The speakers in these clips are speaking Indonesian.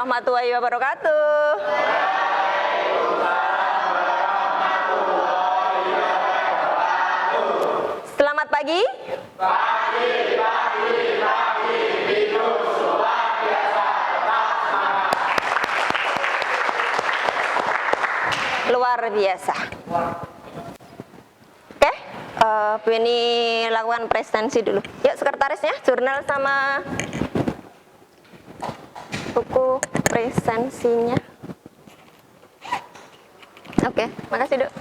warahmatullahi wabarakatuh. Selamat pagi. Luar biasa. Oke, Bu ini lakukan presentasi dulu. Yuk sekretarisnya, jurnal sama buku presentasinya. Oke, makasih Dok.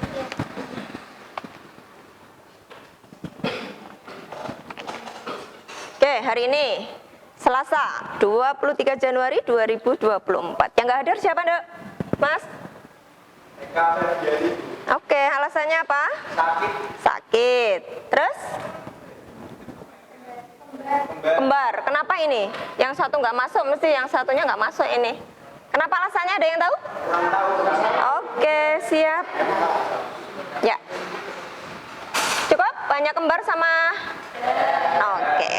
Oke, hari ini Selasa 23 Januari 2024. Yang nggak hadir siapa Dok? Mas? Oke, alasannya apa? Sakit. Terus? Kembar. Kenapa ini? Yang satu nggak masuk, mesti yang satunya nggak masuk ini. Kenapa alasannya? Ada yang tahu? Oke, siap. Ya. Cukup? Banyak kembar sama? Oke.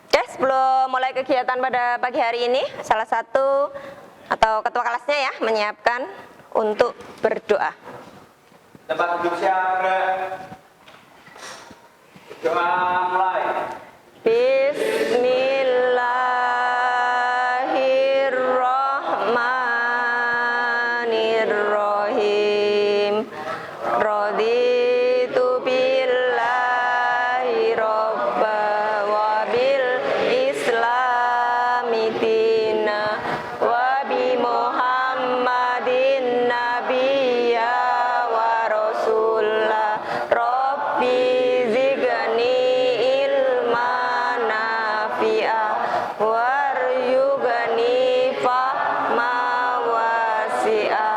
Oke, sebelum mulai kegiatan pada pagi hari ini, salah satu atau ketua kelasnya ya menyiapkan untuk berdoa. Tempat duduk siapa? Doa mulai. Bismillahirrahmanirrahim. Raditu billahi robba wa bil islami dina wa bi Muhammadin nabiyya wa rasulah. Rabbi zidni ilman nafi'a waryugni fahma wasi'a.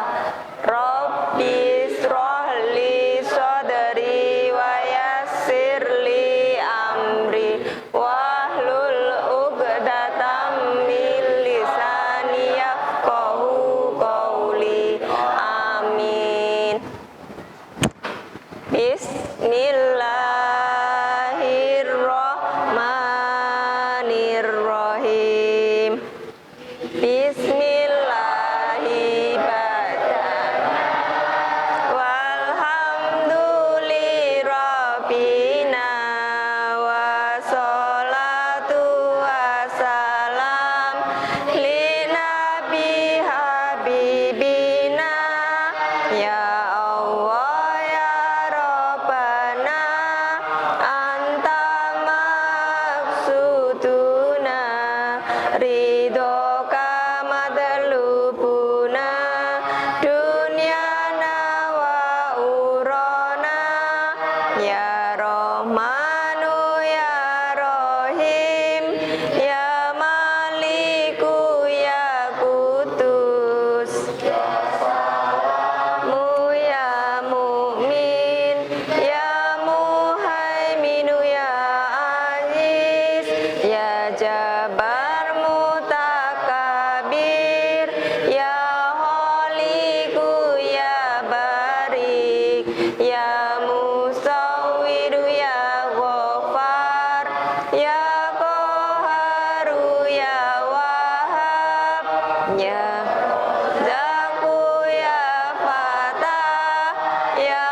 Rabbi ishrah li sadri wa yassir li amri wahlul 'uqdatam min lisani yafqahu qawli. Amin. Bismillahirrahmanirrahim. Bismillahi walhamdulillahirrabbina wassalatu wassalam li nabi habibina ya Allah ya Rabbana anta maksuduna ridhoka madlubuna dunyana wa urana ya Rahmanu ya Rahim ya Maliku ya Kudus mu ya Mu'min ya Muhaiminu ya Aziz ya Jabbar Mutakabir ya Khaliqu ya Barik ya Musawwiru ya Ghaffar ya Qaharu ya Wahhab ya Zaku ya Fatah ya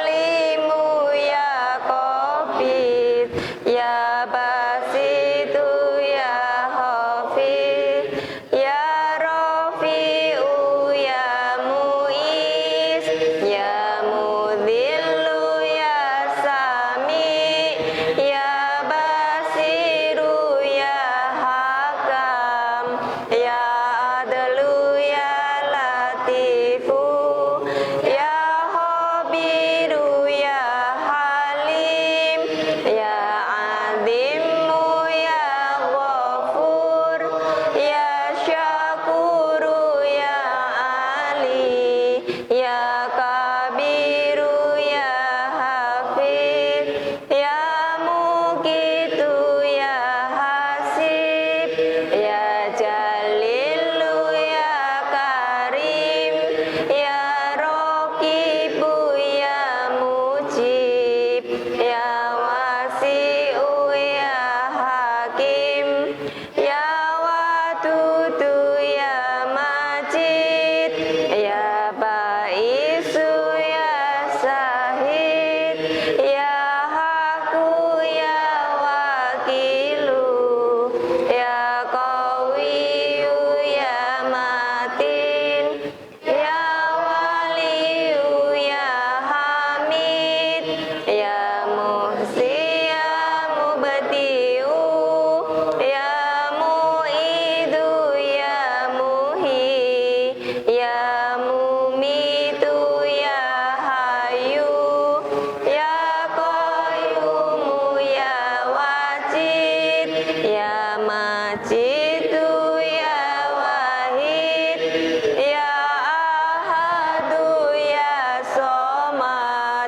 Alimu ya Qabid ya Basitu ya Hafiz ya Rafi'u ya Mu'iz ya Mudhillu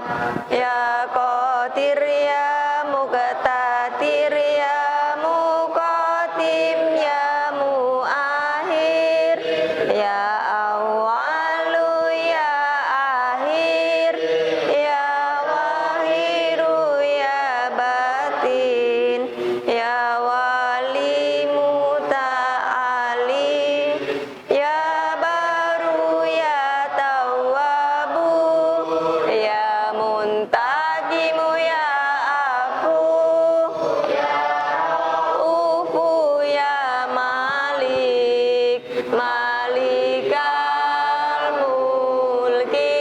Somad, Ya Qadir Ya Muqtadir Ya Muqaddim Ya Muakhir, Ya Awwalu Ya Akhir, Ya Wahidu Ya Batin, Ya Wali Muta'ali, Ya Baru Ya Tawwabu, Ya Muntaqimu Ya Afu, Ya Ufu Ya Malik, Malikal Mulki,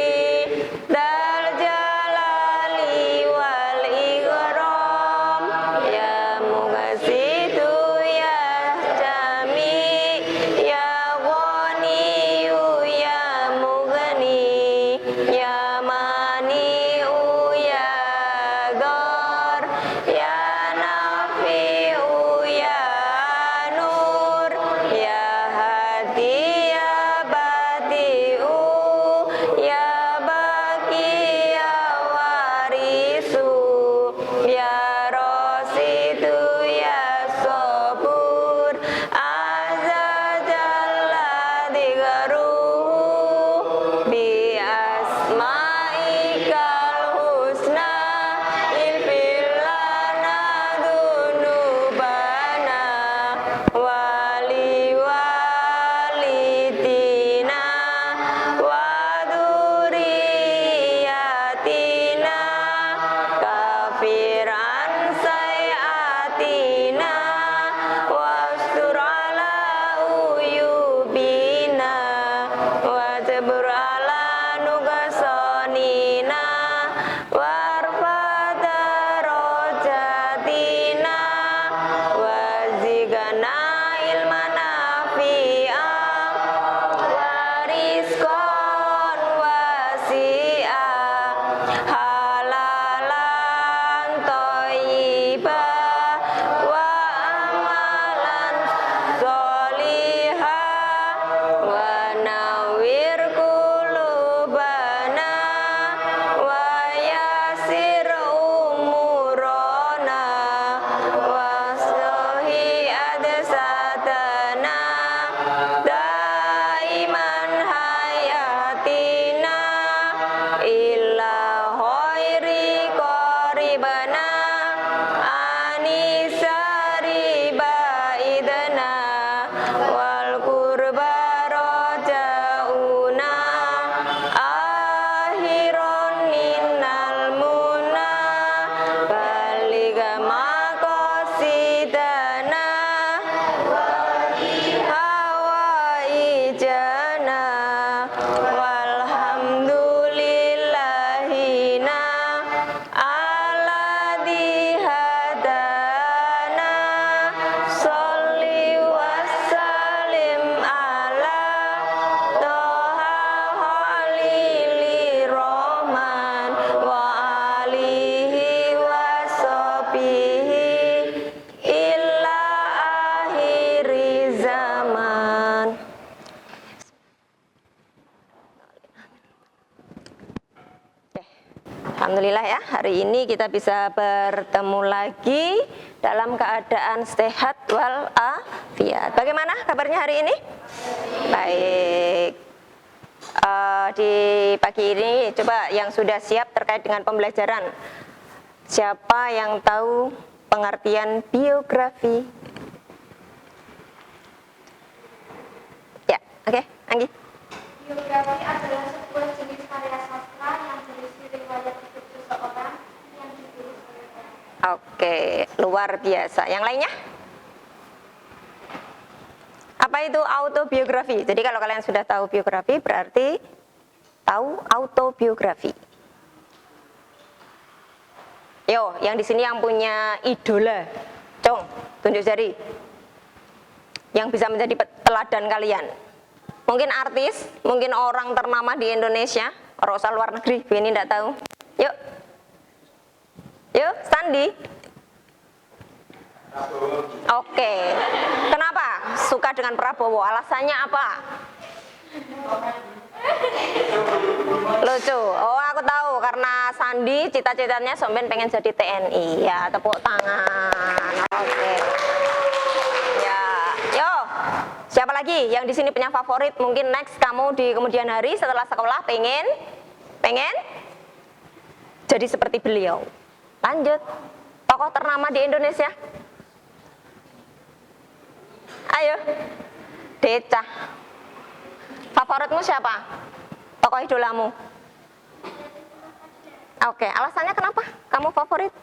Dal Jalali wal Ikram, Ya Mughasitu Ya Jami, Ya Ghaniyu Ya Mughni, Ya Mani'u Ya Dhar, Ya Nafi'u Ya Nur, Ya Hadi Ya Badi'u, Ya Baqi Ya Warisu, Ya Rasidu Ya Sabur, Azza Jalla Dzikruhu, Bi Asma'ikal Husna, Ilfil lana dzunubana, Wali walidina, Wa dzurriyyatina, Kafiran sayatina, Wastur ala uyubina, Wajbur ala nuqsanina, Warfa darajatina, Wazigana ilman nafi'a, Warizqan wasi'a, Halalan thayyibah, Wa amalan sholihah, Wa nawwir qulubana, Wa yassir umurana, Wa sahih adsadana, Daiman hayatina, Illa khairi qaribana, Anisari baidana, Wal qurba rojauna, Akhiron minal muna, Baliga maqasidana, Hawaijana, Walhamdulillahina, Alladzi hadana, Sholli wassalim ala Toha Khalili Rahman, Wa alihi wa sahbihi, illa akhiri zaman. Oke. Alhamdulillah ya, hari ini kita bisa bertemu lagi dalam keadaan sehat walafiat. Bagaimana kabarnya hari ini? Baik. Di pagi ini coba yang sudah siap terkait dengan pembelajaran. Siapa yang tahu pengertian biografi? Ya, oke, Anggi. Biografi adalah sebuah jenis karya sastra yang berisi riwayat hidup seseorang yang ditulis oleh orang. Oke, luar biasa. Yang lainnya? Apa itu autobiografi? Jadi kalau kalian sudah tahu biografi berarti tahu autobiografi. Yo, yang di sini yang punya idola, Cong, tunjuk jari. Yang bisa menjadi teladan kalian. Mungkin artis, mungkin orang ternama di Indonesia, orang asal luar negeri, ini enggak tahu. Yuk. Yuk, Sandi. Oke. Kenapa suka dengan Prabowo? Alasannya apa? Lucu. Oh, aku tahu karena Sandi cita-citanya sampean pengen jadi TNI. Ya, tepuk tangan. Oke. Ya, yo. Siapa lagi yang di sini punya favorit? Mungkin next kamu di kemudian hari setelah sekolah pengen jadi seperti beliau. Lanjut. Tokoh ternama di Indonesia. Ayo. Deca. Favoritmu siapa? Tokoh idolamu? Oke, alasannya kenapa kamu favorit?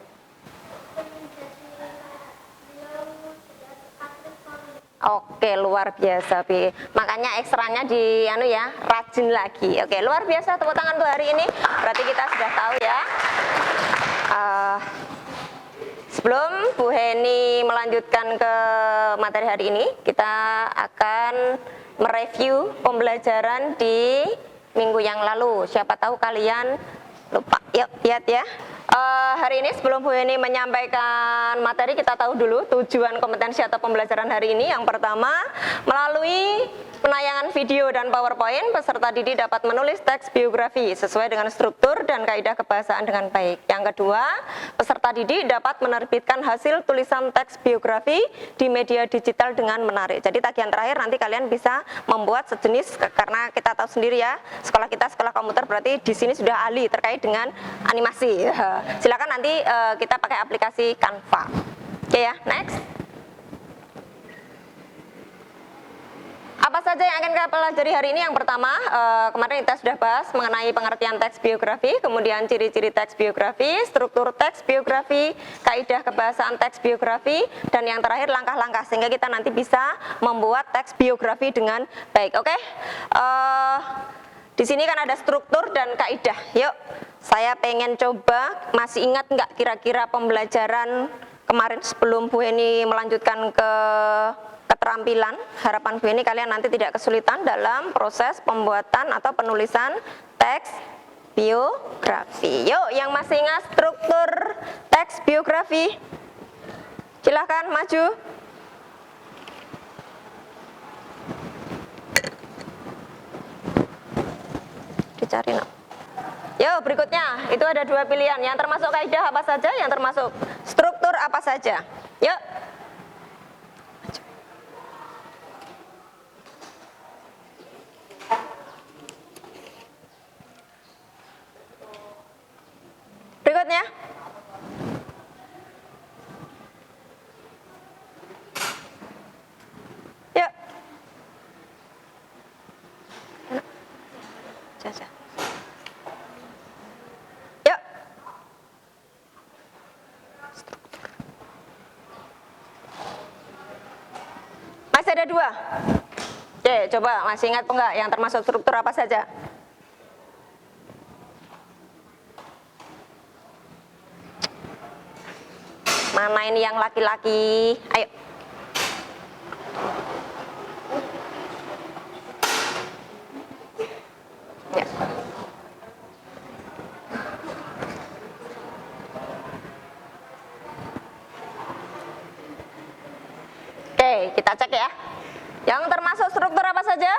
Oke, luar biasa, Bi. Makanya ekstranya di rajin lagi. Oke, luar biasa, tepuk tangan untuk hari ini. Berarti kita sudah tahu ya. Sebelum Bu Heni melanjutkan ke materi hari ini, kita akan mereview pembelajaran di minggu yang lalu. Siapa tahu kalian lupa. Yuk, lihat ya. Hari ini sebelum Bu Heni menyampaikan materi, kita tahu dulu tujuan kompetensi atau pembelajaran hari ini. Yang pertama, melalui penayangan video dan PowerPoint, peserta didik dapat menulis teks biografi sesuai dengan struktur dan kaidah kebahasaan dengan baik. Yang kedua, peserta didik dapat menerbitkan hasil tulisan teks biografi di media digital dengan menarik. Jadi tagihan terakhir nanti kalian bisa membuat sejenis, karena kita tahu sendiri ya, sekolah kita sekolah komputer, berarti di sini sudah ahli terkait dengan animasi. Silakan nanti kita pakai aplikasi Canva. Oke ya, next. Apa saja yang akan kita pelajari hari ini? Yang pertama, kemarin kita sudah bahas mengenai pengertian teks biografi, kemudian ciri-ciri teks biografi, struktur teks biografi, kaidah kebahasaan teks biografi, dan yang terakhir langkah-langkah sehingga kita nanti bisa membuat teks biografi dengan baik. Oke? Di sini kan ada struktur dan kaidah. Yuk, saya pengen coba, masih ingat nggak kira-kira pembelajaran kemarin sebelum Bu Heni melanjutkan ke keterampilan? Harapan Bu Heni kalian nanti tidak kesulitan dalam proses pembuatan atau penulisan teks biografi. Yuk, yang masih ingat struktur teks biografi, silahkan maju. Dicari nak. Yuk, berikutnya itu ada dua pilihan, yang termasuk kaidah apa saja, yang termasuk struktur apa saja. Yuk. Berikutnya. Yuk. Caca. Yuk. Masih ada dua. Oke, coba masih ingat enggak yang termasuk struktur apa saja? Mana ini yang laki-laki? Ayo. Ya. Oke, kita cek ya. Yang termasuk struktur apa saja?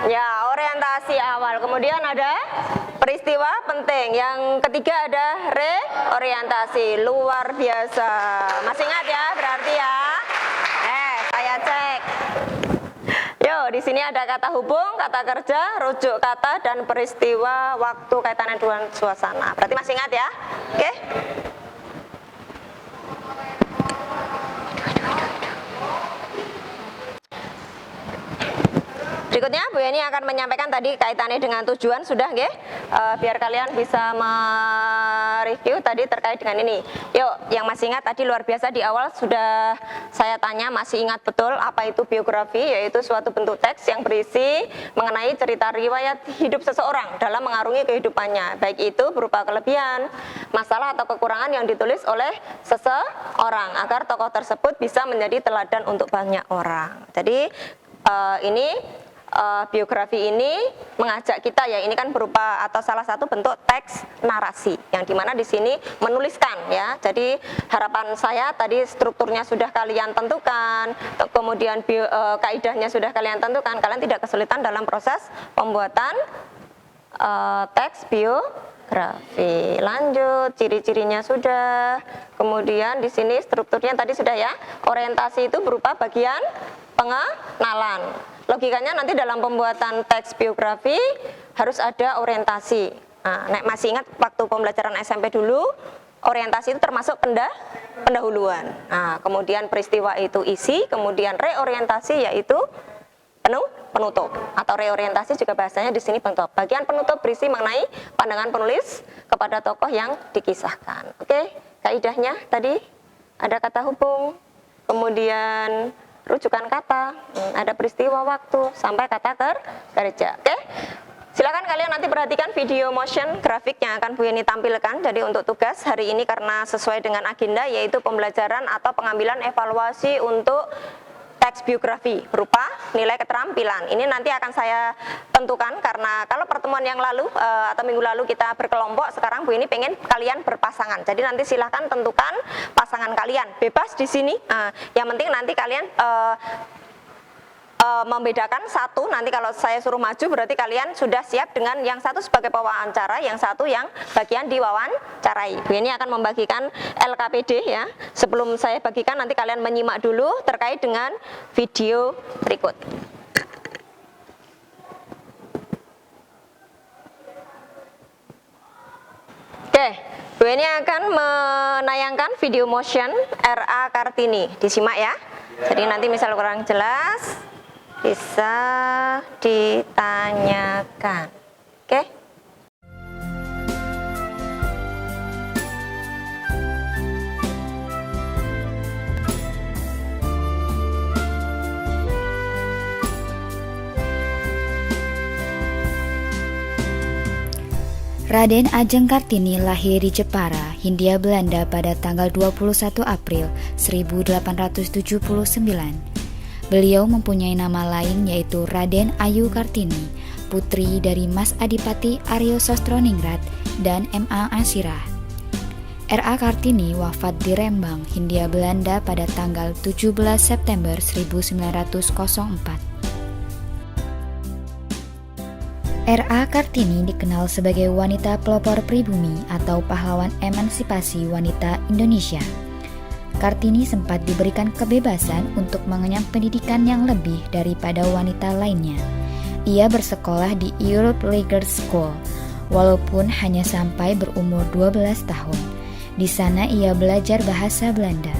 Ya, orientasi awal. Kemudian ada peristiwa penting. Yang ketiga ada reorientasi. Luar biasa. Masih ingat ya berarti ya? Saya cek. Yo, di sini ada kata hubung, kata kerja, rujuk kata, dan peristiwa waktu kaitannya dengan suasana. Berarti masih ingat ya? Oke? Berikutnya Bu Heni akan menyampaikan tadi kaitannya dengan tujuan, sudah nggih? Biar kalian bisa mereview tadi terkait dengan ini. Yuk, yang masih ingat tadi luar biasa di awal sudah saya tanya, masih ingat betul apa itu biografi? Yaitu suatu bentuk teks yang berisi mengenai cerita riwayat hidup seseorang dalam mengarungi kehidupannya, baik itu berupa kelebihan, masalah atau kekurangan yang ditulis oleh seseorang agar tokoh tersebut bisa menjadi teladan untuk banyak orang. Jadi ini biografi ini mengajak kita ya, ini kan berupa atau salah satu bentuk teks narasi yang dimana di sini menuliskan ya. Jadi harapan saya tadi strukturnya sudah kalian tentukan, kemudian kaidahnya sudah kalian tentukan, kalian tidak kesulitan dalam proses pembuatan teks biografi. Lanjut, ciri-cirinya sudah, kemudian di sini strukturnya tadi sudah ya. Orientasi itu berupa bagian pengenalan. Logikanya nanti dalam pembuatan teks biografi harus ada orientasi. Nah, nek masih ingat waktu pembelajaran SMP dulu, orientasi itu termasuk pendahuluan. Nah, kemudian peristiwa itu isi, kemudian reorientasi yaitu penutup atau reorientasi juga bahasanya di sini penutup. Bagian penutup berisi mengenai pandangan penulis kepada tokoh yang dikisahkan. Oke, kaidahnya tadi ada kata hubung, kemudian rujukan kata, ada peristiwa waktu, sampai kata kerja. Oke, silakan kalian nanti perhatikan video motion grafik yang akan Bu Yeni tampilkan. Jadi untuk tugas hari ini karena sesuai dengan agenda yaitu pembelajaran atau pengambilan evaluasi untuk teks biografi berupa nilai keterampilan. Ini nanti akan saya tentukan karena kalau pertemuan yang lalu atau minggu lalu kita berkelompok, sekarang Bu ini pengen kalian berpasangan. Jadi nanti silahkan tentukan pasangan kalian, bebas di sini. Yang penting nanti kalian membedakan satu, nanti kalau saya suruh maju berarti kalian sudah siap dengan yang satu sebagai pewawancara, yang satu yang bagian diwawancarai. Bu ini akan membagikan LKPD ya. Sebelum saya bagikan nanti kalian menyimak dulu terkait dengan video berikut. Oke, Bu ini akan menayangkan video motion RA Kartini. Disimak ya. Jadi nanti misal kurang jelas bisa ditanyakan. Oke? Raden Ajeng Kartini lahir di Jepara, Hindia Belanda pada tanggal 21 April 1879. Beliau mempunyai nama lain yaitu Raden Ayu Kartini, putri dari Mas Adipati Aryo Sastroningrat dan M.A. Asirah. R.A. Kartini wafat di Rembang, Hindia Belanda pada tanggal 17 September 1904. R.A. Kartini dikenal sebagai wanita pelopor pribumi atau pahlawan emansipasi wanita Indonesia. Kartini sempat diberikan kebebasan untuk mengenyam pendidikan yang lebih daripada wanita lainnya. Ia bersekolah di Europe Lager School, walaupun hanya sampai berumur 12 tahun. Di sana ia belajar bahasa Belanda.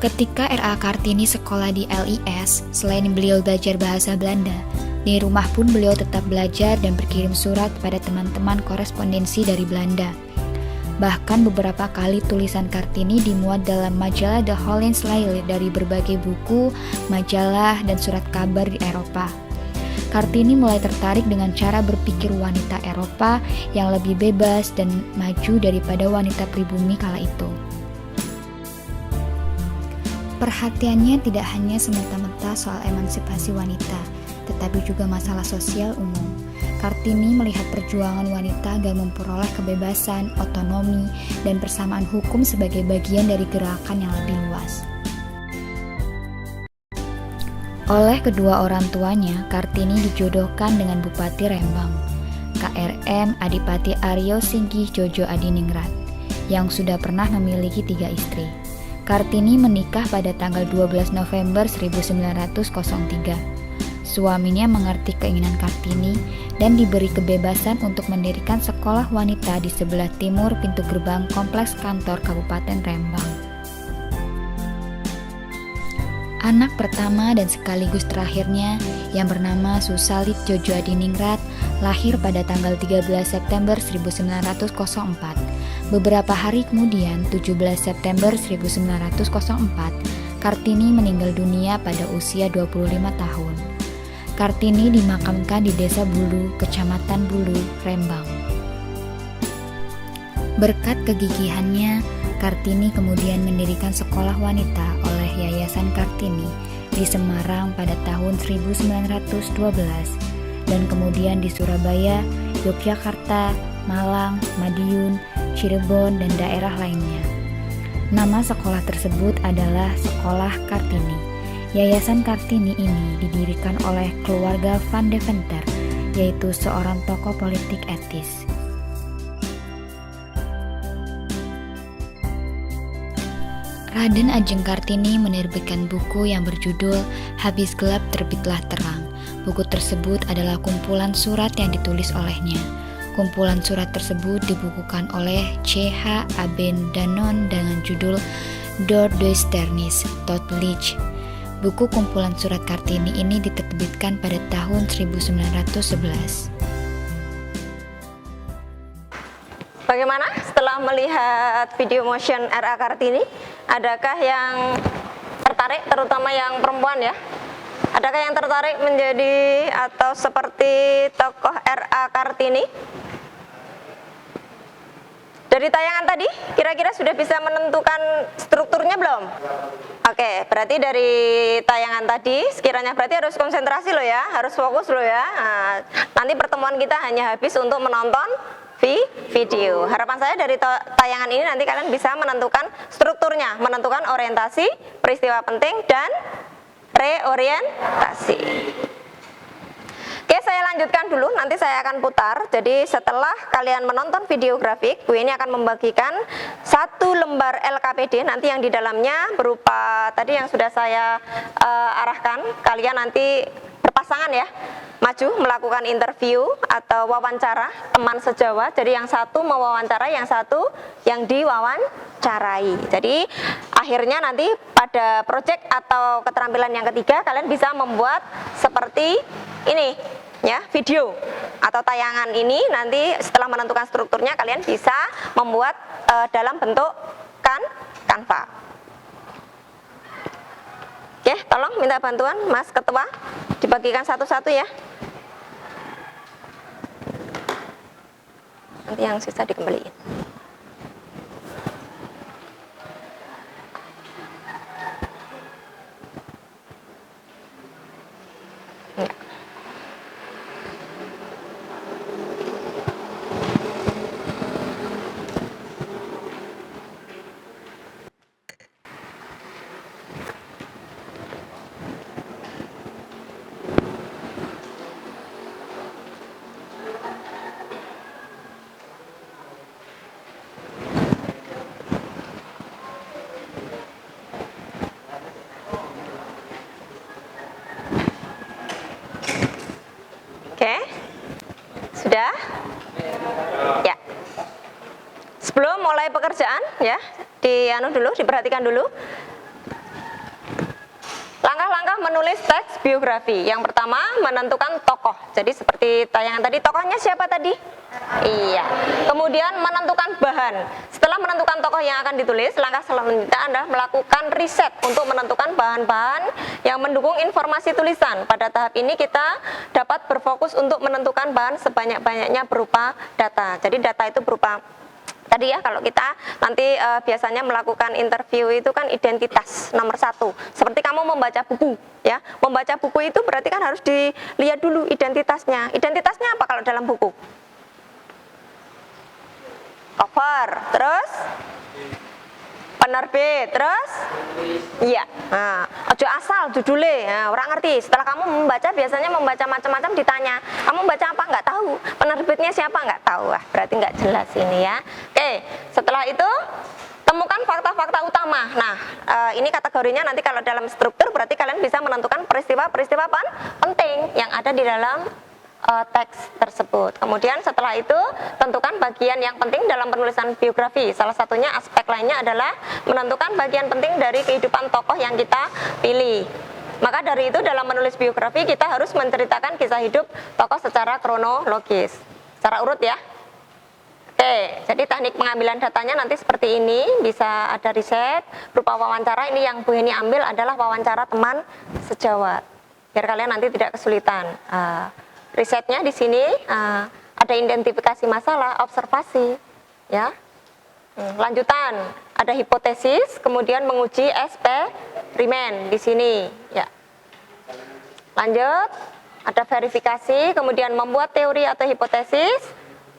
Ketika R.A. Kartini sekolah di LIS, selain beliau belajar bahasa Belanda, di rumah pun beliau tetap belajar dan berkirim surat kepada teman-teman korespondensi dari Belanda. Bahkan beberapa kali tulisan Kartini dimuat dalam majalah The Hollands Lail dari berbagai buku, majalah, dan surat kabar di Eropa. Kartini mulai tertarik dengan cara berpikir wanita Eropa yang lebih bebas dan maju daripada wanita pribumi kala itu. Perhatiannya tidak hanya semata-mata soal emansipasi wanita, tetapi juga masalah sosial umum. Kartini melihat perjuangan wanita agar memperoleh kebebasan, otonomi, dan persamaan hukum sebagai bagian dari gerakan yang lebih luas. Oleh kedua orang tuanya, Kartini dijodohkan dengan Bupati Rembang, KRM Adipati Aryo Singkih Jojo Adiningrat, yang sudah pernah memiliki 3 istri. Kartini menikah pada tanggal 12 November 1903. Suaminya mengerti keinginan Kartini dan diberi kebebasan untuk mendirikan sekolah wanita di sebelah timur pintu gerbang kompleks kantor Kabupaten Rembang. Anak pertama dan sekaligus terakhirnya yang bernama Susalit Jojo Adiningrat lahir pada tanggal 13 September 1904. Beberapa hari kemudian, 17 September 1904, Kartini meninggal dunia pada usia 25 tahun. Kartini dimakamkan di Desa Bulu, Kecamatan Bulu, Rembang. Berkat kegigihannya, Kartini kemudian mendirikan sekolah wanita oleh Yayasan Kartini di Semarang pada tahun 1912 dan kemudian di Surabaya, Yogyakarta, Malang, Madiun, Cirebon, dan daerah lainnya. Nama sekolah tersebut adalah Sekolah Kartini. Yayasan Kartini ini didirikan oleh keluarga Van Deventer, yaitu seorang tokoh politik etis. Raden Ajeng Kartini menerbitkan buku yang berjudul Habis Gelap Terbitlah Terang. Buku tersebut adalah kumpulan surat yang ditulis olehnya. Kumpulan surat tersebut dibukukan oleh C.H. Abendanon dengan judul Door Duisternis tot Licht. Buku kumpulan surat Kartini ini diterbitkan pada tahun 1911. Bagaimana setelah melihat video motion R.A. Kartini? Adakah yang tertarik, terutama yang perempuan ya? Adakah yang tertarik menjadi atau seperti tokoh R.A. Kartini? Dari tayangan tadi, kira-kira sudah bisa menentukan strukturnya belum? Oke, berarti dari tayangan tadi, sekiranya berarti harus konsentrasi loh ya, harus fokus loh ya. Nah, nanti pertemuan kita hanya habis untuk menonton video. Harapan saya dari tayangan ini nanti kalian bisa menentukan strukturnya, menentukan orientasi, peristiwa penting, dan reorientasi. Oke, saya lanjutkan dulu, nanti saya akan putar. Jadi setelah kalian menonton video grafik, gue ini akan membagikan satu lembar LKPD nanti yang di dalamnya berupa tadi yang sudah saya arahkan. Kalian nanti berpasangan ya, maju melakukan interview atau wawancara teman sejawat. Jadi yang satu mewawancara, yang satu yang diwawancarai. Jadi akhirnya nanti pada project atau keterampilan yang ketiga kalian bisa membuat seperti ini ya, video atau tayangan ini. Nanti setelah menentukan strukturnya kalian bisa membuat dalam bentuk Canva. Oke, tolong minta bantuan Mas Ketua, dibagikan satu-satu ya. Nanti yang sisa dikembaliin. Oke, sudah? Ya. Sebelum mulai pekerjaan, ya, diperhatikan dulu. Langkah-langkah menulis teks biografi. Yang pertama, menentukan tokoh. Jadi seperti tayangan tadi, tokohnya siapa tadi? Iya. Kemudian menentukan bahan. Setelah menentukan tokoh yang akan ditulis, langkah selanjutnya adalah melakukan riset untuk menentukan bahan-bahan yang mendukung informasi tulisan. Pada tahap ini kita dapat berfokus untuk menentukan bahan sebanyak-banyaknya berupa data. Jadi data itu berupa tadi ya, kalau kita nanti biasanya melakukan interview itu kan identitas nomor 1. Seperti kamu membaca buku ya, membaca buku itu berarti kan harus dilihat dulu identitasnya. Identitasnya apa kalau dalam buku? Cover, terus penerbit, terus iya, nah, ojo asal judulnya, nah, orang ngerti. Setelah kamu membaca, biasanya membaca macam-macam ditanya, kamu membaca apa? Nggak tahu. Penerbitnya siapa? Nggak tahu. Berarti nggak jelas ini ya. Oke, setelah itu temukan fakta-fakta utama. Nah, ini kategorinya nanti kalau dalam struktur berarti kalian bisa menentukan peristiwa-peristiwa penting yang ada di dalam teks tersebut. Kemudian setelah itu tentukan bagian yang penting dalam penulisan biografi. Salah satunya aspek lainnya adalah menentukan bagian penting dari kehidupan tokoh yang kita pilih. Maka dari itu dalam menulis biografi kita harus menceritakan kisah hidup tokoh secara kronologis, secara urut ya. Oke, jadi teknik pengambilan datanya nanti seperti ini, bisa ada riset berupa wawancara. Ini yang Bu Heni ambil adalah wawancara teman sejawat, biar kalian nanti tidak kesulitan. Risetnya di sini ada identifikasi masalah, observasi, ya. Lanjutan ada hipotesis, kemudian menguji eksperimen di sini, ya. Lanjut, ada verifikasi, kemudian membuat teori atau hipotesis.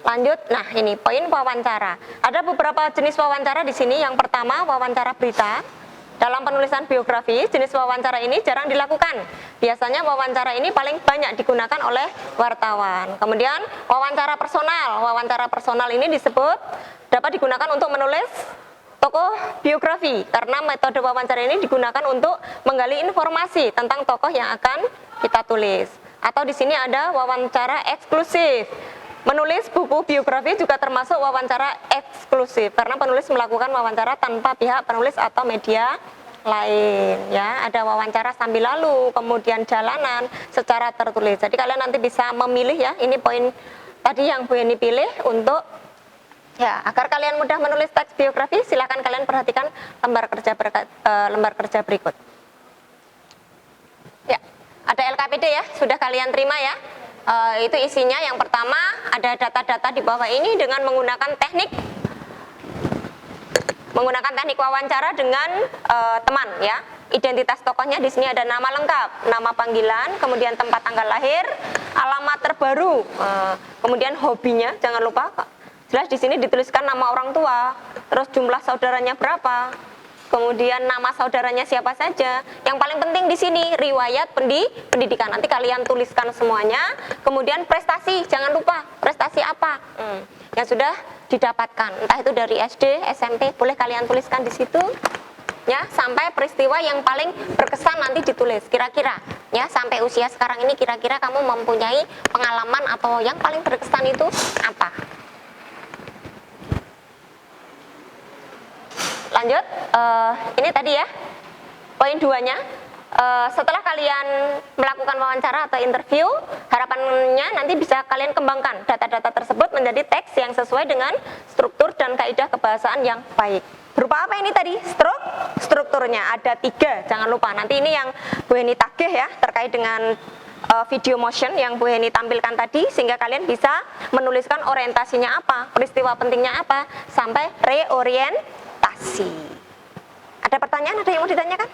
Lanjut, nah ini poin wawancara. Ada beberapa jenis wawancara di sini. Yang pertama, wawancara berita. Dalam penulisan biografi, jenis wawancara ini jarang dilakukan. Biasanya wawancara ini paling banyak digunakan oleh wartawan. Kemudian wawancara personal. Wawancara personal ini disebut dapat digunakan untuk menulis tokoh biografi, karena metode wawancara ini digunakan untuk menggali informasi tentang tokoh yang akan kita tulis. Atau di sini ada wawancara eksklusif. Menulis buku biografi juga termasuk wawancara eksklusif, karena penulis melakukan wawancara tanpa pihak penulis atau media lain. Ya, ada wawancara sambil lalu, kemudian jalanan secara tertulis. Jadi kalian nanti bisa memilih ya. Ini poin tadi yang Bu Eni pilih untuk ya, agar kalian mudah menulis teks biografi. Silakan kalian perhatikan lembar kerja berikut. Ya, ada LKPD ya, sudah kalian terima ya. Itu isinya yang pertama ada data-data di bawah ini dengan menggunakan teknik wawancara dengan teman ya. Identitas tokohnya di sini ada nama lengkap, nama panggilan, kemudian tempat tanggal lahir, alamat terbaru, kemudian hobinya jangan lupa. Jelas di sini dituliskan nama orang tua, terus jumlah saudaranya berapa, kemudian nama saudaranya siapa saja. Yang paling penting di sini riwayat pendidikan. Nanti kalian tuliskan semuanya. Kemudian prestasi, jangan lupa prestasi apa yang sudah didapatkan. Entah itu dari SD, SMP, boleh kalian tuliskan di situ. Ya, sampai peristiwa yang paling berkesan nanti ditulis. Kira-kira ya sampai usia sekarang ini kira-kira kamu mempunyai pengalaman atau yang paling berkesan itu apa? Lanjut, ini tadi ya, poin 2-nya. Setelah kalian melakukan wawancara atau interview, harapannya nanti bisa kalian kembangkan data-data tersebut menjadi teks yang sesuai dengan struktur dan kaidah kebahasaan yang baik. Berupa apa ini tadi? Strukturnya ada 3, jangan lupa. Nanti ini yang Bu Heni tagih ya, terkait dengan video motion yang Bu Heni tampilkan tadi, sehingga kalian bisa menuliskan orientasinya apa, peristiwa pentingnya apa, sampai reorientasi. Ada pertanyaan? Ada yang mau ditanyakan?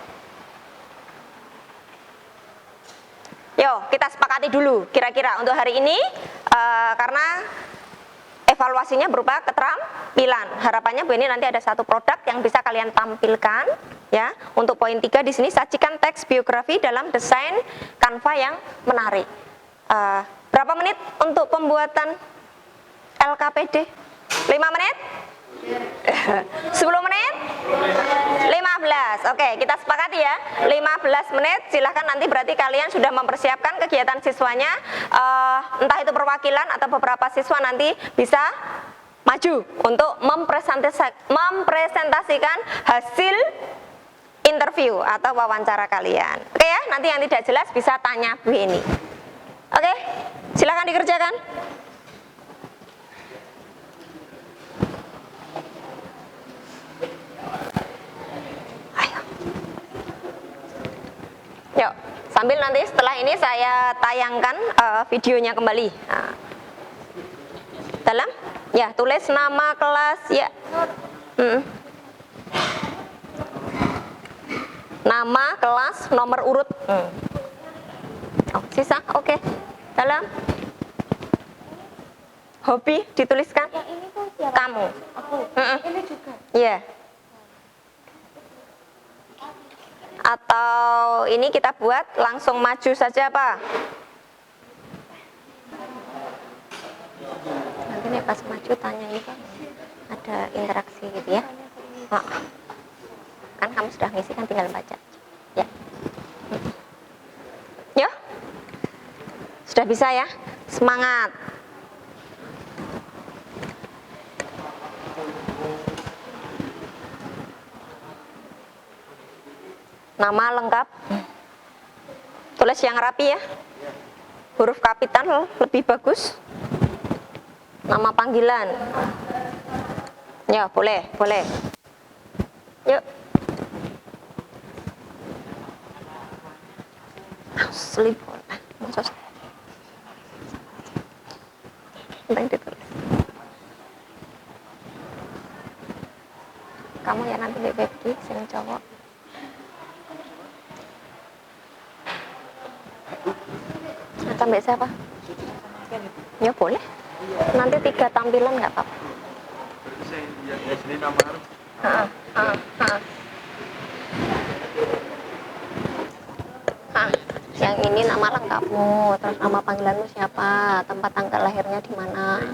Yo, kita sepakati dulu kira-kira untuk hari ini, karena evaluasinya berupa keterampilan. Harapannya Bu Eni nanti ada satu produk yang bisa kalian tampilkan ya. Untuk poin 3 di sini, sajikan teks biografi dalam desain Canva yang menarik. Berapa menit untuk pembuatan LKPD? 5 menit? 10 menit? 15. Oke, kita sepakati ya. 15 menit. Silahkan nanti berarti kalian sudah mempersiapkan kegiatan siswanya. Entah itu perwakilan atau beberapa siswa nanti bisa maju untuk mempresentasikan hasil interview atau wawancara kalian. Oke ya, nanti yang tidak jelas bisa tanya Bu Eni. Oke, silahkan dikerjakan. Yuk, sambil nanti setelah ini saya tayangkan videonya kembali. Dalam, ya tulis nama kelas ya. Nama kelas, nomor urut. Oh, sisa, oke. Dalam. Hobi dituliskan. Yang ini tuh siapa? Kamu. Aku. Ini juga. Iya. Atau ini kita buat langsung maju saja Pak. Nanti nih pas maju tanya ini Pak, ada interaksi gitu ya. Kan kamu sudah ngisi kan, tinggal baca. Ya. Ya. Sudah bisa ya? Semangat. Nama lengkap, tulis yang rapi ya, huruf kapital lebih bagus. Nama panggilan, ya boleh. Yuk, sleep, ditulis. Kamu ya nanti baby, sini cowok. sampai siapa? Ya boleh. Nanti 3 tampilan nggak apa-apa. Yang SD nama harus. Yang ini nama lengkapmu, terus nama panggilanmu siapa, tempat tanggal lahirnya di mana.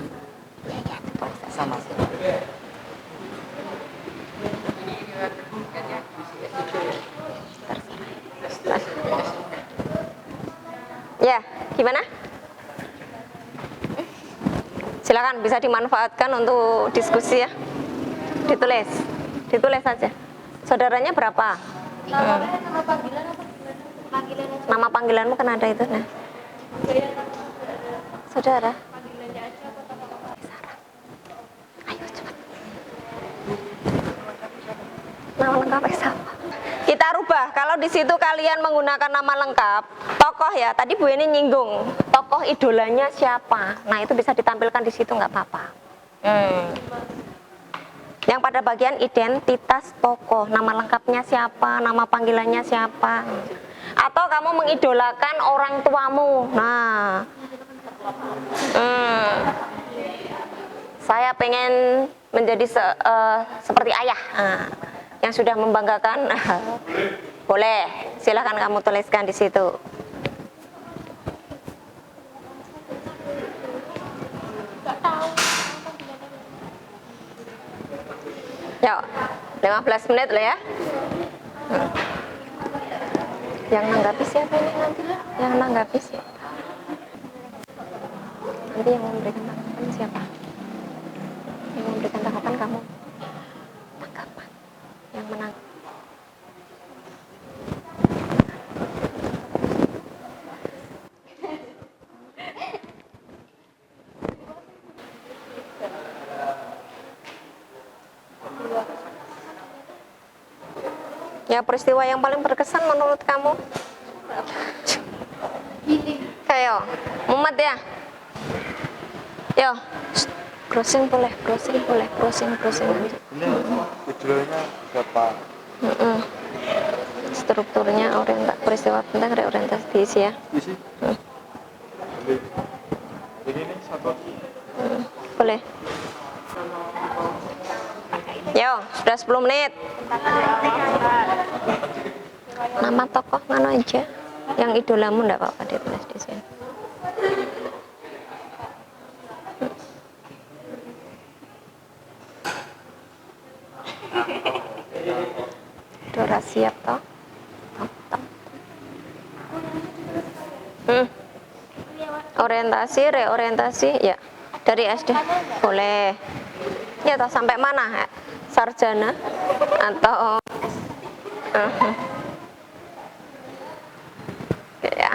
Ya, tulis Sama. Ya, gimana? Silakan, bisa dimanfaatkan untuk diskusi ya. Ditulis saja. Saudaranya berapa? Nama panggilan apa? Panggilan aja. Nama panggilanmu kan ada itu, nah. Saudara. Panggilannya aja apa nama? Sarah. Ayo cepat. Nama lengkap siapa? Kita rubah. Kalau di situ kalian menggunakan nama lengkap, tokoh ya. Tadi Bu Eni nyinggung, tokoh idolanya siapa. Nah itu bisa ditampilkan di situ nggak apa-apa. Yang pada bagian identitas tokoh, nama lengkapnya siapa, nama panggilannya siapa. Atau kamu mengidolakan orang tuamu. Nah, saya pengen menjadi seperti ayah. Nah, yang sudah membanggakan, boleh. Silahkan kamu tuliskan di situ. Ya, 15 menit lah ya. Yang nanggapi siapa ini nanti? Yang nanggapi siapa? Nanti yang memberikan tanggapan siapa? Yang memberikan tanggapan kamu. Tanggapan. Yang menang. Ya, peristiwa yang paling berkesan menurut kamu? Ayo, mumet ya. Yo, browsing boleh. Ini idolanya siapa? Strukturnya peristiwa penting reorientasi diisi ya. Isi. Ini nih satu. Boleh. Yo, sudah 10 menit. Nama tokoh mana aja? Yang idolamu enggak apa-apa ditulis di sini. Dora siap toh? Orientasi, reorientasi, ya. Dari SD. Boleh. Ya toh sampai mana? Sarjana atau ya.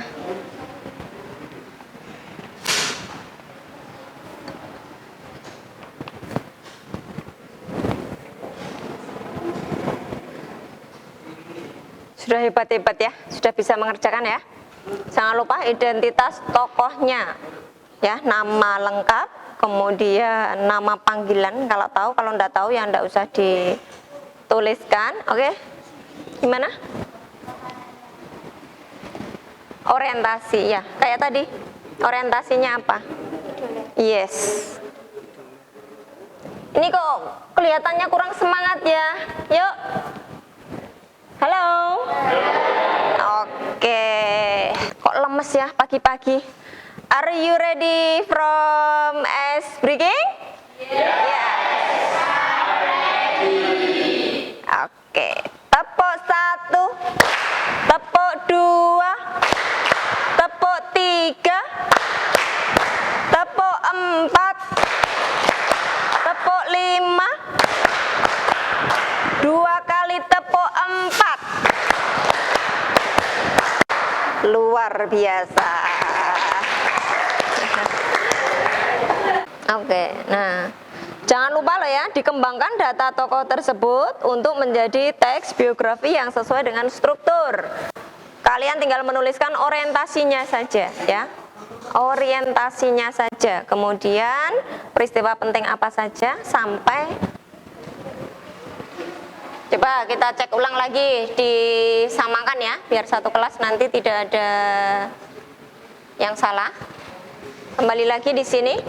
Sudah hebat-hebat ya, sudah bisa mengerjakan ya. Jangan lupa identitas tokohnya ya, nama lengkap, kemudian nama panggilan kalau tahu, kalau enggak tahu ya enggak usah dituliskan. Oke, gimana? Orientasi ya, kayak tadi orientasinya apa? Yes. Ini kok kelihatannya kurang semangat ya. Yuk. Halo. Oke. Kok lemes ya pagi-pagi? Are you ready from ice breaking? Yes. Oke. Tepuk 1, tepuk 2, tepuk 3, tepuk 4, tepuk 5, 2 kali tepuk 4. Luar biasa. Oke, nah jangan lupa loh ya, dikembangkan data tokoh tersebut untuk menjadi teks biografi yang sesuai dengan struktur. Kalian tinggal menuliskan orientasinya saja ya, orientasinya saja, kemudian peristiwa penting apa saja sampai. Coba kita cek ulang lagi, disamakan ya, biar satu kelas nanti tidak ada yang salah. Kembali lagi di sini.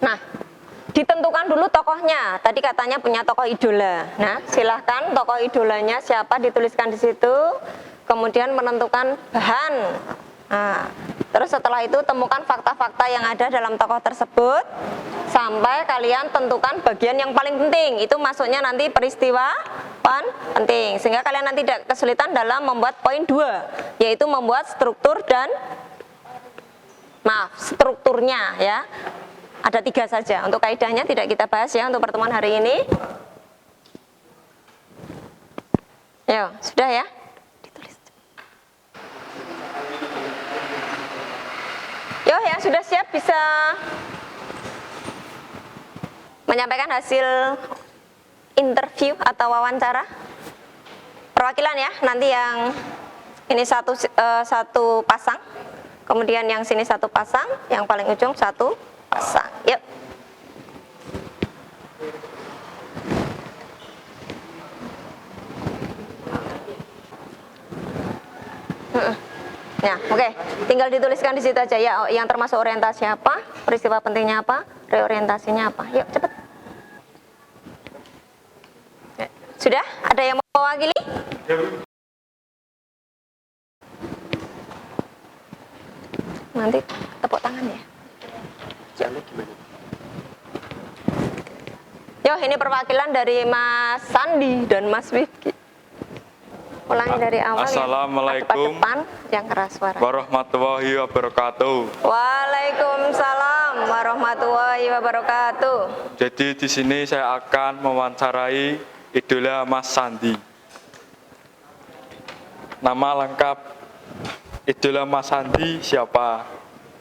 Nah, ditentukan dulu tokohnya. Tadi katanya punya tokoh idola. Nah, silahkan tokoh idolanya siapa dituliskan di situ. Kemudian menentukan bahan. Nah, terus setelah itu temukan fakta-fakta yang ada dalam tokoh tersebut. Sampai kalian tentukan bagian yang paling penting. Itu masuknya nanti peristiwa penting. Sehingga kalian nanti tidak kesulitan dalam membuat poin 2. Yaitu membuat struktur dan strukturnya ya. Ada 3 saja. Untuk kaidahnya tidak kita bahas ya untuk pertemuan hari ini. Yo, sudah ya? Ditulis. Yo, yang sudah siap bisa menyampaikan hasil interview atau wawancara. Perwakilan ya, nanti yang ini satu pasang. Kemudian yang sini satu pasang, yang paling ujung satu pasang. Yuk. Ya, oke. Tinggal dituliskan di situ aja ya. Yang termasuk orientasi apa, peristiwa pentingnya apa, reorientasinya apa. Yuk, cepet. Ya. Sudah? Ada yang mau mewakili? Nanti tepuk tangan ya. Yo, ini perwakilan dari Mas Sandi dan Mas Wiki. Ulangi dari awal. Assalamualaikum ya. Depan, yang keras suara. warahmatullahi wabarakatuh. Waalaikumsalam warahmatullahi wabarakatuh. Jadi di sini saya akan mewawancarai idola Mas Sandi. Nama lengkap idola Mas Sandi siapa?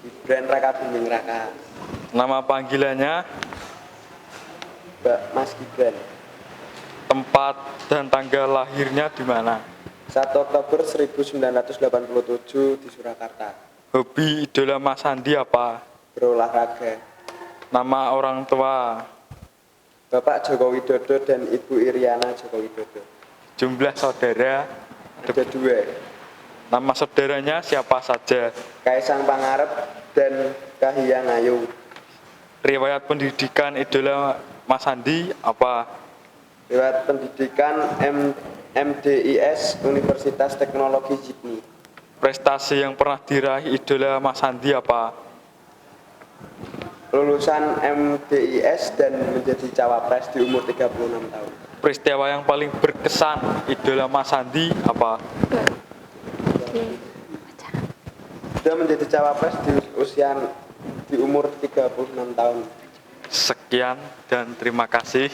Gibran Raka Buming Raka. Nama panggilannya? Mbak Mas Gibran. Tempat dan tanggal lahirnya di mana? 1 Oktober 1987 di Surakarta. Hobi idola Mas Sandi apa? Berolahraga. Nama orang tua? Bapak Joko Widodo dan Ibu Iriana Joko Widodo. Jumlah saudara? Ada 2. Nama saudaranya siapa saja? Kaisang Pangarep dan Kahiyang Ayu. Riwayat pendidikan idola Mas Sandi apa? Lewat pendidikan MDIS Universitas Teknologi Sydney. Prestasi yang pernah diraih idola Mas Sandi apa? Lulusan MDIS dan menjadi cawapres di umur 36 tahun. Peristiwa yang paling berkesan idola Mas Sandi apa? Sudah menjadi cawapres di umur 36 tahun. Sekian dan terima kasih.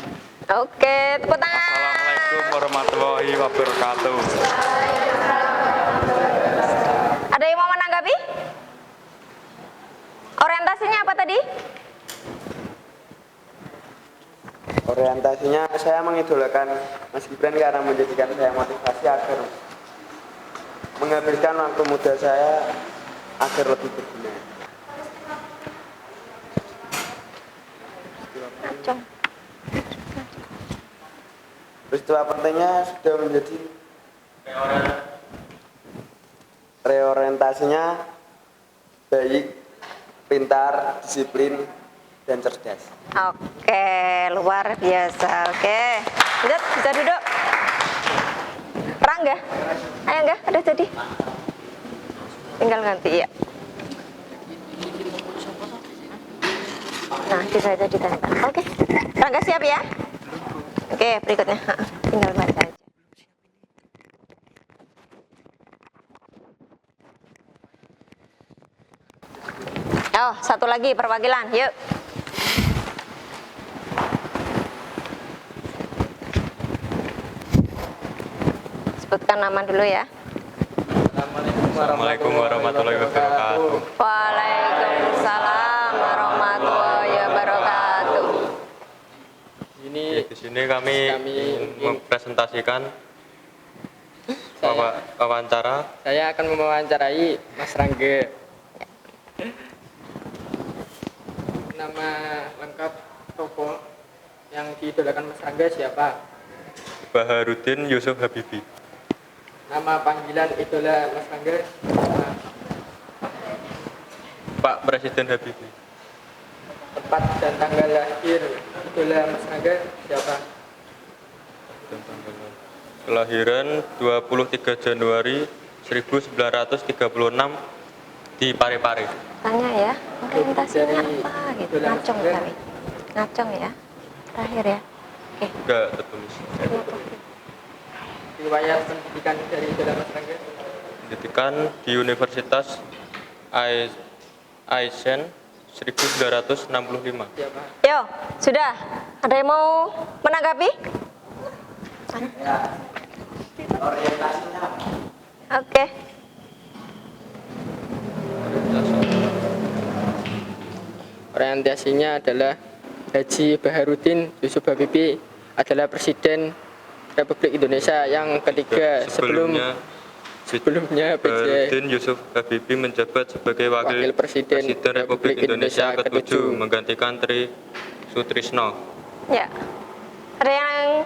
Oke, tepuk tangan. Assalamualaikum warahmatullahi wabarakatuh. Ada yang mau menanggapi? Orientasinya apa tadi? Orientasinya saya mengidolakan Mas Gibran karena menjadikan saya motivasi agar menghabiskan waktu muda saya agar lebih berguna. Peristiwa pentingnya sudah menjadi reorientasinya baik, pintar, disiplin, dan cerdas. Oke, luar biasa. Oke, lanjut, bisa duduk. Rangga, ayo enggak, ada jadi. Tinggal ganti ya. Nah, bisa aja ditanyakan. Oke, Rangga siap ya? Oke, berikutnya. Tinggal baca aja. Oh, satu lagi perwakilan, yuk. Sebutkan nama dulu ya. Assalamualaikum warahmatullahi wabarakatuh. Waalaikumsalam warahmatullahi wabarakatuh. Di sini kami ingin mempresentasikan Wawancara. Saya akan mewawancarai Mas Rangga. Nama lengkap tokoh yang diidolakan Mas Rangga siapa? Baharudin Yusuf Habibie. Nama panggilan idola Mas Rangga siapa? Pak Presiden Habibie. Tempat dan tanggal lahir idola Mas Rangga siapa? Kelahiran 23 Januari 1936 di Parepare. Tanya ya, orientasinya apa gitu. Ngacong kali. Ngacong ya. Terakhir ya. Oke. Enggak tertulis. Riwayat pendidikan dari idola Mas Rangga. Pendidikan di Universitas Aizen 1965. Siapa? Yo, sudah. Ada yang mau menanggapi? Oke. Orientasinya adalah Haji Baharudin Yusuf Habibie adalah Presiden Republik Indonesia yang ketiga sebelumnya Baharudin Yusuf Habibie menjabat sebagai Wakil Presiden Republik Indonesia ke-7 menggantikan Tri Sutrisno. Ya. Ada yang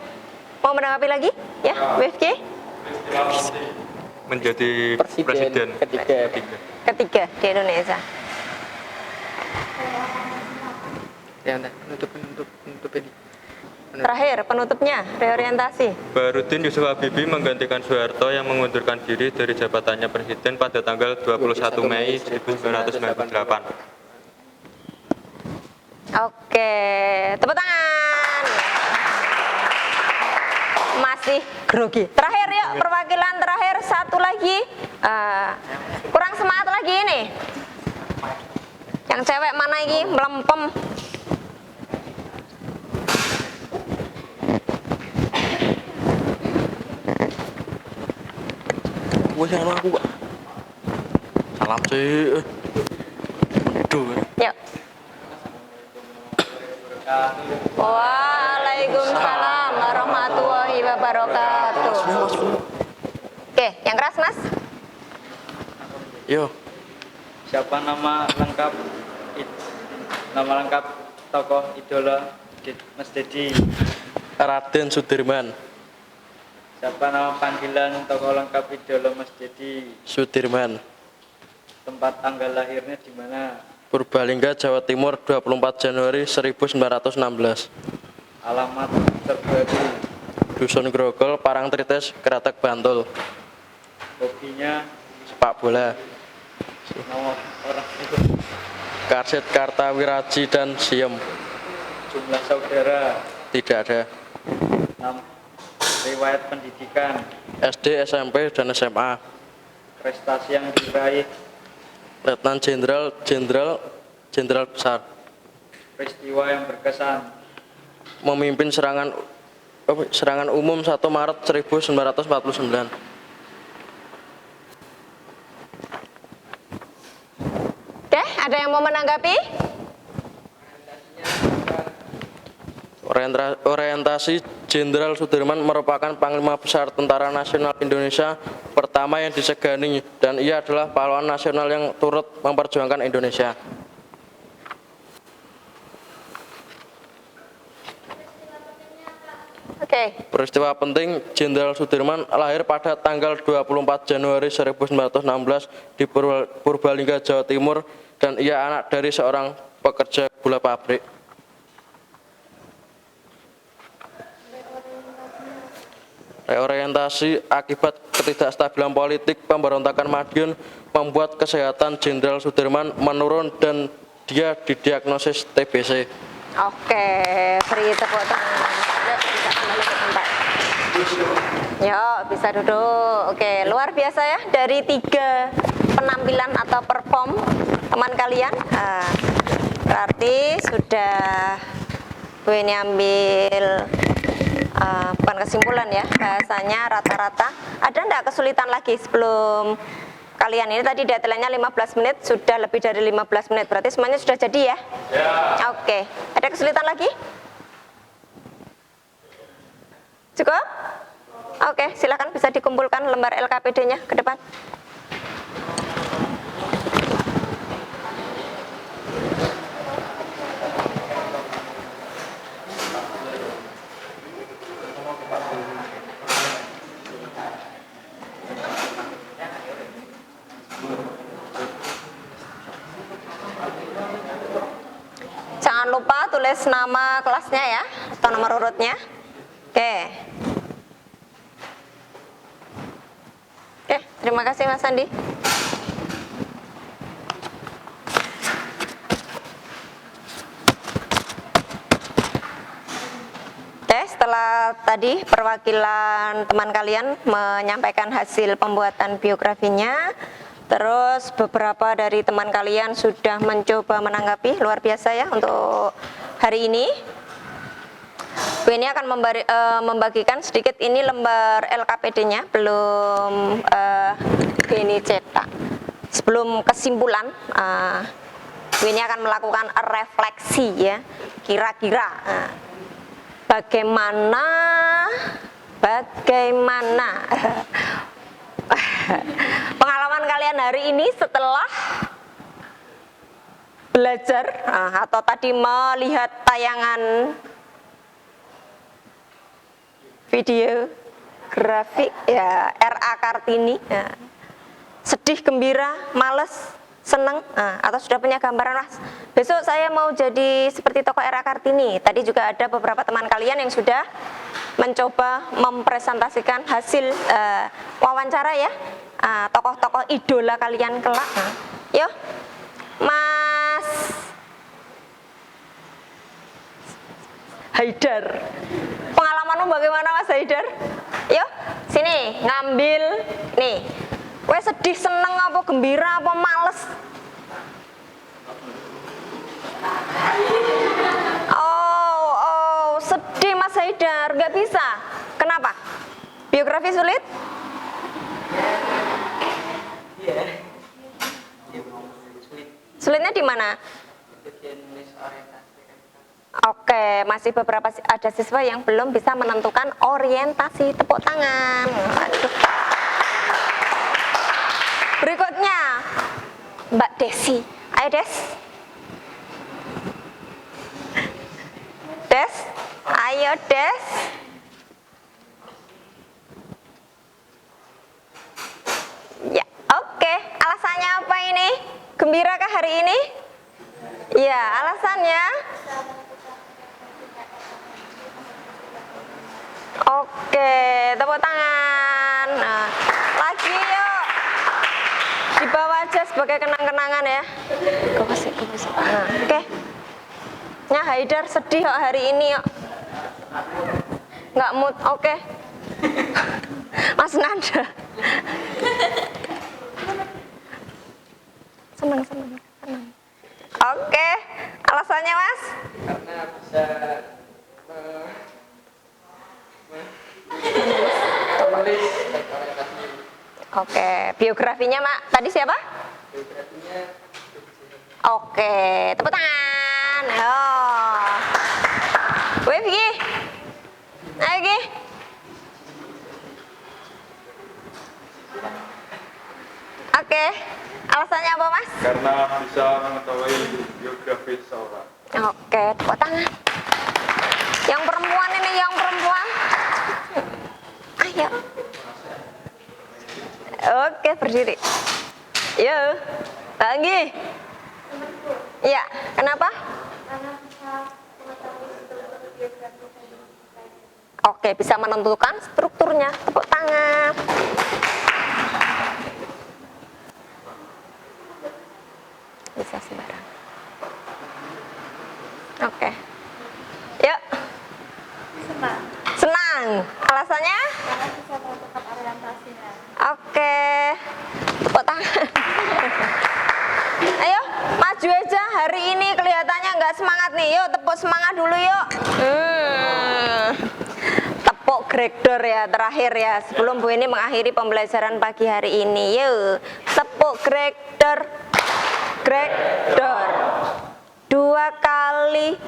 mau menanggapi lagi? Ya, WFG? Menjadi Presiden ketiga. Ketiga di Indonesia. Ya, penutup ini. Terakhir, penutupnya, reorientasi. Baharudin Yusuf Habibie menggantikan Soeharto yang mengundurkan diri dari jabatannya Presiden pada tanggal 21 Mei 1998. Oke, tepuk tangan. Masih grogi. Terakhir yuk, perwakilan terakhir satu lagi. Kurang semangat lagi ini. Yang cewek mana ini melempem? Gue sih aku Pak. Salam sih. Aduh. Yuk. Waalaikumsalam warahmatullahi wabarakatuh. Oke, yang keras Mas. Yo, Siapa nama lengkap tokoh idola Mas Dedi? Raden Sudirman. Siapa nama panggilan tokoh lengkap idola Mas Dedi? Sudirman. Tempat tanggal lahirnya di mana? Purbalingga, Jawa Timur, 24 Januari 1916. Alamat terbaru, Dusun Grogol, Parangtritis, Kretek, Bantul. hobinya, Sepak bola. nomor orang itu, Karsit, Kartawiraji, dan Siem. jumlah saudara, Tidak ada. riwayat pendidikan, SD, SMP, dan SMA. prestasi yang diraih, Letnan Jenderal besar. peristiwa yang berkesan, Memimpin serangan umum 1 Maret 1949. Oke, ada yang mau menanggapi? Orientasi Jenderal Sudirman merupakan Panglima Besar Tentara Nasional Indonesia pertama yang disegani dan ia adalah pahlawan nasional yang turut memperjuangkan Indonesia. Oke. Peristiwa penting, Jenderal Sudirman lahir pada tanggal 24 Januari 1916 di Purbalingga, Jawa Timur dan ia anak dari seorang pekerja gula pabrik. Reorientasi akibat ketidakstabilan politik pemberontakan Madiun membuat kesehatan Jenderal Sudirman menurun dan dia didiagnosis TBC. Oke, beri tepuk tangan. Yuk, bisa kembali ke tempat. Yuk, bisa duduk. Oke, luar biasa ya dari 3 penampilan atau perform teman kalian. Berarti sudah gue ini ambil bukan kesimpulan ya, bahasanya rata-rata. Ada enggak kesulitan lagi sebelum kalian ini tadi deadline-nya 15 menit, sudah lebih dari 15 menit, berarti semuanya sudah jadi ya? Ya. Oke, ada kesulitan lagi? Cukup? Oke, silakan bisa dikumpulkan lembar LKPD-nya ke depan. Jangan lupa tulis nama kelasnya ya, atau nomor urutnya. Oke. Oke, terima kasih Mas Andi. Oke, setelah tadi perwakilan teman kalian menyampaikan hasil pembuatan biografinya, terus beberapa dari teman kalian sudah mencoba menanggapi, luar biasa ya untuk hari ini. Bu ini akan membagikan sedikit ini lembar LKPD-nya, belum Bu ini cetak. Sebelum kesimpulan, Bu ini akan melakukan refleksi ya, kira-kira bagaimana pengalaman kalian hari ini setelah belajar atau tadi melihat tayangan video grafik ya RA Kartini ya. Sedih, gembira, males, seneng atau sudah punya gambaran, Mas, besok saya mau jadi seperti tokoh RA Kartini. Tadi juga ada beberapa teman kalian yang sudah mencoba mempresentasikan hasil wawancara ya, tokoh-tokoh idola kalian kelak. Yo, Mas Haidar, pengalamanmu bagaimana Mas Haidar? Yo, sini ngambil nih. Kowe sedih, seneng apa gembira apa males? Oh, sedih Mas Haidar, nggak bisa. Kenapa? Biografi sulit? Sulitnya di mana? Oke, masih beberapa ada siswa yang belum bisa menentukan orientasi. Tepuk tangan. Aduh. Berikutnya, Mbak Desi. Ayo Des. Des, ayo Des. Ya, oke. Alasannya apa ini? Gembira kah hari ini? Ya, alasannya. Oke, tepuk tangan. Nah, lagi yuk. Dibawa aja sebagai kenang-kenangan ya. Nah, oke. Nya Haidar sedih kok hari ini yuk. Nggak mood, oke. Mas Nanda. Senang. Oke, alasannya Mas? Karena bisa menulis orientasi. Oke, biografinya Mak, tadi siapa? Biografinya. Oke, tepuk tangan. Oh. Wih, Vicky. Ayo, Vicky. Oke, alasannya apa Mas? Karena bisa mengetahui biografi seorang. Oke, tepuk tangan. Yang perempuan ini, yang perempuan. Ayo. Oke, berdiri. Yo, lagi. Iya, kenapa? Karena bisa mengetahui struktur biografi tadi. Oke, bisa menentukan strukturnya. Tepuk tangan. Bisa sembarang. Oke. Yuk. Senang. Alasannya? Karena bisa menentukan orientasinya. Oke. Tepuk tangan. Ayo, maju aja. Hari ini kelihatannya nggak semangat nih. Yuk, tepuk semangat dulu yuk. Tepuk gregdor ya, terakhir ya. Sebelum Bu ini mengakhiri pembelajaran pagi hari ini. Yuk, tepuk gregdor. Gregdor. 2 kali.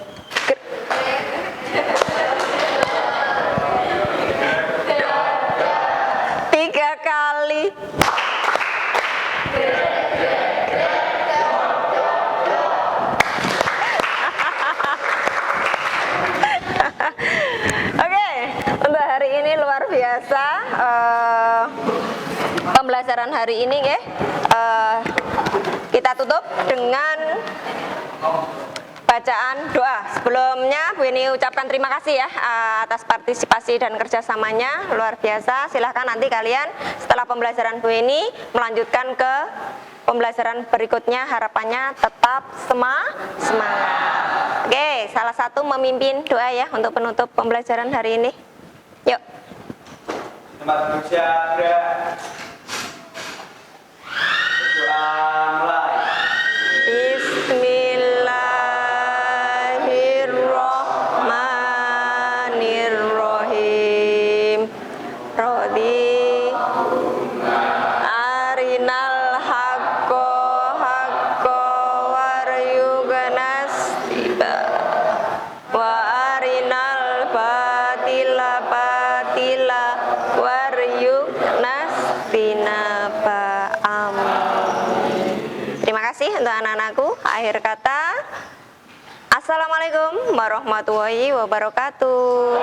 biasa pembelajaran hari ini nggih, kita tutup dengan bacaan doa. Sebelumnya Bu Eni ucapkan terima kasih ya atas partisipasi dan kerjasamanya, luar biasa. Silahkan nanti kalian setelah pembelajaran Bu Eni melanjutkan ke pembelajaran berikutnya, harapannya tetap semangat. Oke, salah satu memimpin doa ya untuk penutup pembelajaran hari ini. Yuk. Tempat duduk siap, gerak. Doa mulai. Bismillahirrahmanirrahim. Rodi arinal haqqo haqqo waryugnas tiba wa arinal batila batila waryugnas tinaba. Terima kasih untuk anak-anakku. Akhir kata, Assalamualaikum warahmatullahi wabarakatuh.